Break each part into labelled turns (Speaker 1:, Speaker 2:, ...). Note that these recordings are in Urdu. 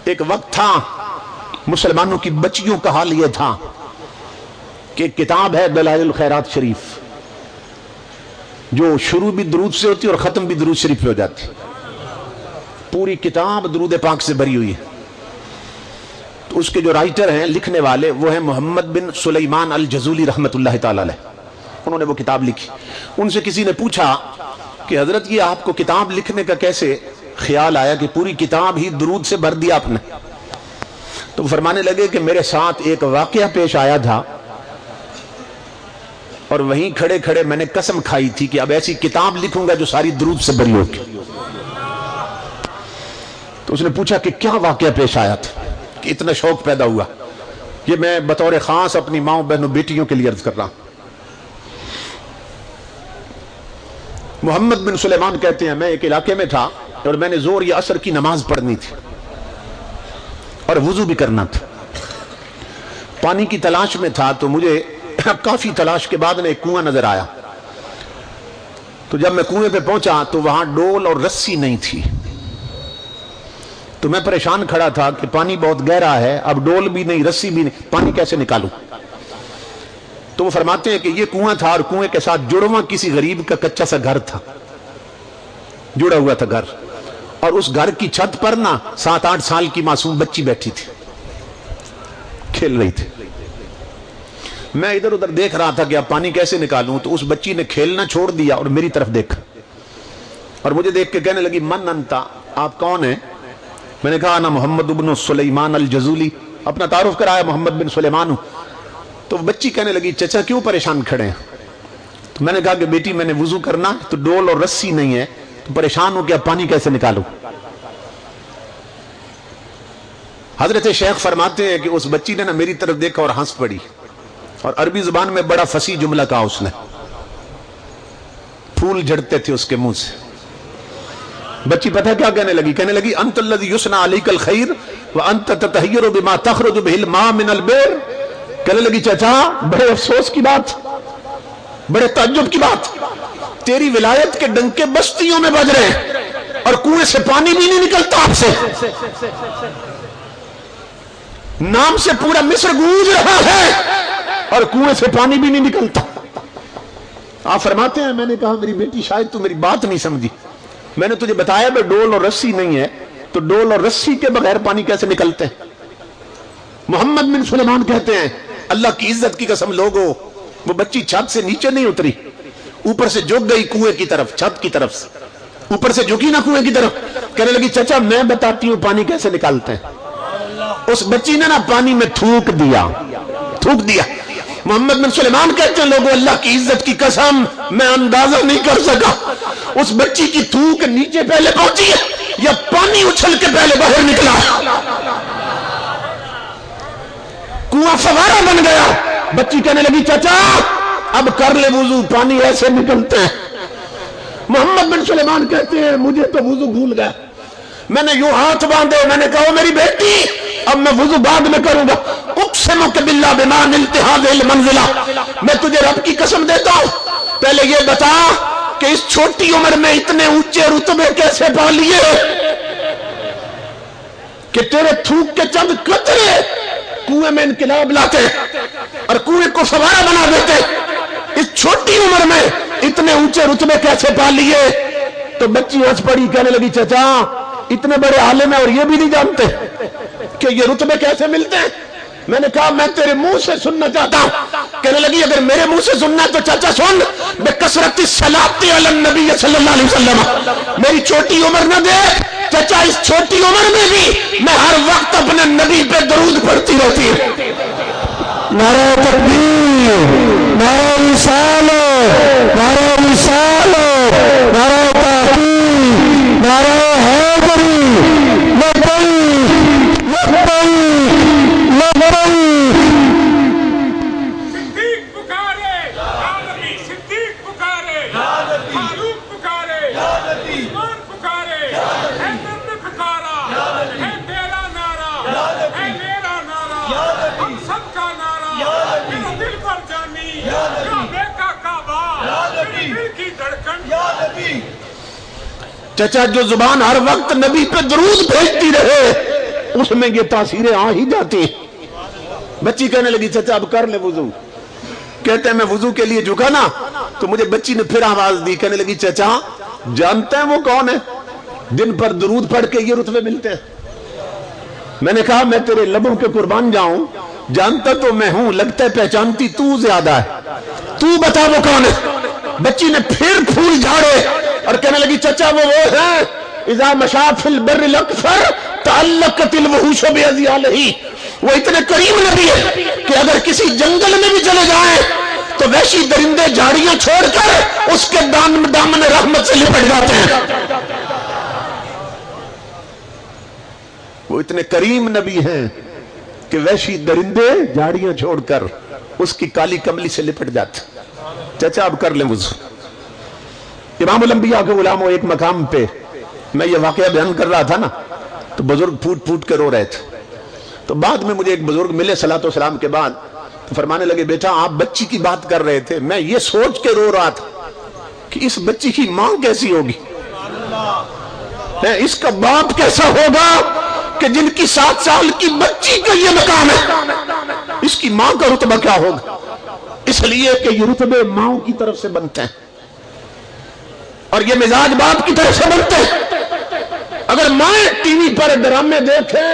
Speaker 1: ایک وقت تھا مسلمانوں کی بچیوں کا حال یہ تھا کہ کتاب ہے دلائل الخیرات شریف، جو شروع بھی درود سے ہوتی اور ختم بھی درود شریف پہ ہو جاتی، پوری کتاب درود پاک سے بھری ہوئی ہے۔ تو اس کے جو رائٹر ہیں، لکھنے والے، وہ ہیں محمد بن سلیمان الجزولی رحمت اللہ تعالی علیہ، انہوں نے وہ کتاب لکھی۔ ان سے کسی نے پوچھا کہ حضرت یہ آپ کو کتاب لکھنے کا کیسے خیال آیا کہ پوری کتاب ہی درود سے بھر دیا آپ نے؟ تو فرمانے لگے کہ میرے ساتھ ایک واقعہ پیش آیا تھا اور وہیں کھڑے کھڑے میں نے قسم کھائی تھی کہ اب ایسی کتاب لکھوں گا جو ساری درود سے بھری ہوگی۔ تو اس نے پوچھا کہ کیا واقعہ پیش آیا تھا کہ اتنا شوق پیدا ہوا؟ یہ میں بطور خاص اپنی ماؤں بہنوں بیٹیوں کے لیے عرض کر رہا ہوں۔ محمد بن سلیمان کہتے ہیں میں ایک علاقے میں تھا اور میں نے زور یا عصر کی نماز پڑھنی تھی اور وضو بھی کرنا تھا، پانی کی تلاش میں تھا، تو مجھے کافی تلاش کے بعد ایک کنواں نظر آیا۔ تو جب میں کنویں پہ پہنچا تو وہاں ڈول اور رسی نہیں تھی، تو میں پریشان کھڑا تھا کہ پانی بہت گہرا ہے، اب ڈول بھی نہیں رسی بھی نہیں، پانی کیسے نکالوں؟ تو وہ فرماتے ہیں کہ یہ کنواں تھا اور کنویں کے ساتھ جڑواں کسی غریب کا کچا سا گھر تھا، جڑا ہوا تھا گھر، اور اس گھر کی چھت پر نا 7-8 سال کی معصوم بچی بیٹھی تھی، کھیل رہی تھی۔ میں ادھر ادھر دیکھ رہا تھا کہ اب پانی کیسے نکالوں، تو اس بچی نے کھیلنا چھوڑ دیا اور میری طرف دیکھا اور مجھے دیکھ کے کہنے لگی من انتا، آپ کون ہیں؟ میں نے کہا انا محمد بن سلیمان الجزولی، اپنا تعارف کرایا، محمد بن سلیمان ہوں۔ تو بچی کہنے لگی چچا کیوں پریشان کھڑے ہیں؟ تو میں نے کہا کہ بیٹی میں نے وضو کرنا تو ڈول اور رسی نہیں ہے، تو پریشان ہوں کہ اب پانی کیسے نکالوں۔ حضرت شیخ فرماتے ہیں کہ اس بچی نے نا میری طرف دیکھا اور ہنس پڑی، اور عربی زبان میں بڑا فصیح جملہ کہا اس نے، پھول جھڑتے تھے اس کے منہ سے۔ بچی پتہ کیا کہنے لگی؟ کہنے لگی انت الذی یثنى علیک الخیر وانت تتطیر بما تخرج به الماء من البئر۔ کہنے لگی چچا بڑے افسوس کی بات، بڑے تعجب کی بات، تیری ولایت کے ڈنکے بستیوں میں بج رہے ہیں اور کنویں سے پانی بھی نہیں نکلتا آپ سے، نام سے پورا مصر گونج رہا ہے اور کنویں سے پانی بھی نہیں نکلتا۔ آپ فرماتے ہیں میں نے کہا میری بیٹی شاید تو میری بات نہیں سمجھی، میں نے تجھے بتایا بھائی ڈول اور رسی نہیں ہے، تو ڈول اور رسی کے بغیر پانی کیسے نکلتے ہیں؟ محمد بن سلیمان کہتے ہیں اللہ کی عزت کی قسم لوگو، وہ بچی چھت سے نیچے نہیں اتری، اوپر سے جھک گئی کنویں کی طرف، چھت کی طرف سے اوپر سے جھکی نا کنویں کی طرف، کہنے لگی چچا میں بتاتی ہوں پانی کیسے نکالتے ہیں۔ اس بچی نے نا پانی میں تھوک دیا۔ محمد بن سلیمان کہتے ہیں لوگوں اللہ کی عزت کی قسم میں اندازہ نہیں کر سکا اس بچی کی تھوک نیچے پہلے پہنچی ہے یا پانی اچھل کے پہلے باہر نکلا۔ کنواں فوارہ بن گیا، بچی کہنے لگی چچا اب کر لے وضو، پانی ایسے نکلتے ہیں۔ محمد بن سلیمان کہتے ہیں مجھے تو وضو بھول گیا، میں نے یوں ہاتھ باندھے، میں نے کہا میری بیٹی اب میں وضو بعد میں کروں گا، اقسمک باللہ بما نلت هذه المنزلہ، میں تجھے رب کی قسم دیتا ہوں پہلے یہ بتا کہ اس چھوٹی عمر میں اتنے اونچے رتبے کیسے پا لیے کہ تیرے تھوک کے چند قطرے کنویں میں انقلاب لاتے اور کنویں کو فوارہ بنا دیتے، اس چھوٹی عمر میں اتنے اونچے رتبے کیسے پا لیے؟ تو بچی ہنس پڑی، کہنے لگی چچا اتنے بڑے عالم ہیں اور یہ بھی نہیں جانتے کہ یہ رتبے کیسے ملتے ہیں؟ میں نے کہا میں تیرے منہ سے سننا چاہتا ہوں۔ کہنے لگی اگر میرے منہ سے سننا ہے تو چچا سن، بکثرت الصلاۃ علی النبی صلی اللہ علیہ وسلم، میری چھوٹی عمر نہ دیکھ چچا، اس چھوٹی عمر میں بھی میں ہر وقت اپنے نبی پہ درود پڑھتی رہتی ہوں۔
Speaker 2: نعرہ تکبیر، نعرہ رسالت، نعرہ رسالت، نعرہ تحقیق، نعرہ حیدری، لبیک لبیک لبیک۔
Speaker 3: صدیق پکارے صدیق پکارے، فاروق پکارے، عثمان پکارے، حیدر نے پکارا، ہے تیرا نعرہ، ہے میرا نعرہ، ہم سب کا نعرہ، میرا دل پر جانی، کعبے کا کعبہ، میرے دل کی دھڑکن۔
Speaker 1: چچا جو زبان ہر وقت نبی پہ درود بھیجتی رہے اس میں یہ تاثیریں آ ہی جاتی ہیں۔ بچی کہنے لگی چچا اب کر لے وضو، کہتے ہیں میں وضو کے لیے جھکا نا تو مجھے بچی نے پھر آواز دی، کہنے لگی چچا جانتے ہیں وہ کون ہے جن پر درود پڑھ کے یہ رتبے ملتے ہیں؟ میں نے کہا میں تیرے لبوں کے قربان جاؤں، جانتا تو میں ہوں، لگتا ہے پہچانتی تو زیادہ ہے، تو بتا وہ کون ہے۔ بچی نے پھر پھول جھاڑے اور کہنے لگی چچا وہ ہے اذا مشا فی البر الاکفر تعلقت الوحوش باذیالہ، وہ اتنے کریم نبی ہے کہ اگر کسی جنگل میں بھی چلے جائیں تو وحشی درندے جھاڑیاں چھوڑ کر اس کے دامن رحمت سے لپٹ جاتے ہیں۔ وہ اتنے کریم نبی ہیں کہ وحشی درندے جھاڑیاں چھوڑ کر اس کی کالی کملی سے لپٹ جاتے۔ چچا اب کر لیں وضو۔ امام الانبیاء کے غلاموں، ایک مقام پہ میں یہ واقعہ بیان کر رہا تھا نا تو بزرگ پھوٹ پھوٹ کے رو رہے تھے، تو بعد میں مجھے ایک بزرگ ملے صلاۃ والسلام کے بعد، تو فرمانے لگے بیٹا آپ بچی کی بات کر رہے تھے، میں یہ سوچ کے رو رہا تھا کہ اس بچی کی ماں کیسی ہوگی، اس کا باپ کیسا ہوگا کہ جن کی 7 سال کی بچی کا یہ مقام ہے، اس کی ماں کا رتبہ کیا ہوگا؟ اس لیے کہ یہ رتبے ماں کی طرف سے بنتے ہیں اور یہ مزاج باپ کی طرف سے بنتے ہیں۔ اگر مائیں ٹی وی پر ڈرامے دیکھیں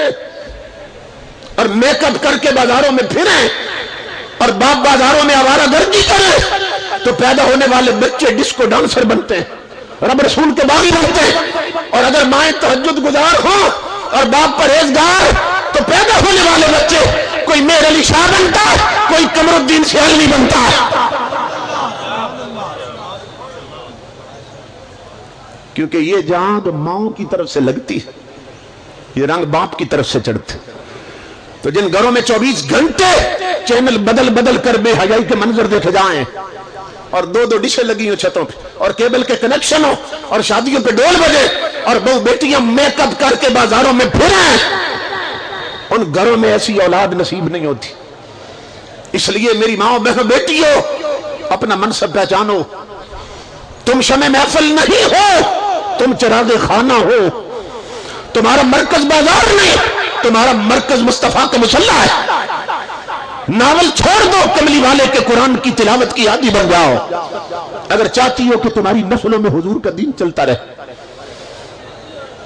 Speaker 1: اور میک اپ کر کے بازاروں میں پھریں اور باپ بازاروں میں آوارہ گردی کریں تو پیدا ہونے والے بچے ڈسکو ڈانسر بنتے ہیں، رب رسول کے باغی بنتے ہیں۔ اور اگر مائیں تہجد گزار ہوں اور باپ پرہیزگار تو پیدا ہونے والے بچے کوئی میر علی شاہ بنتا ہے، کوئی قمر الدین سیالوی بنتا ہے، کیونکہ یہ جان ماؤں کی طرف سے لگتی ہے، یہ رنگ باپ کی طرف سے چڑھتے۔ تو جن گھروں میں 24 گھنٹے چینل بدل بدل کر بے حیائی کے منظر دیکھے جائیں اور 2 ڈشیں لگی ہوں چھتوں پہ اور کیبل کے کنیکشن ہو اور شادیوں پہ ڈول بجے اور بہو بیٹیاں میک اپ کر کے بازاروں میں پھریں، ان گھروں میں ایسی اولاد نصیب نہیں ہوتی۔ اس لیے میری ماں بہن بیٹیوں، اپنا منصب پہچانو، تم شمع محفل نہیں ہو، تم چراغ خانہ ہو، تمہارا مرکز بازار نہیں، تمہارا مرکز مصطفیٰ کا مصلی ہے۔ ناول چھوڑ دو، کملی والے کے قرآن کی تلاوت کی عادی بن جاؤ اگر چاہتی ہو کہ تمہاری نسلوں میں حضور کا دین چلتا رہے۔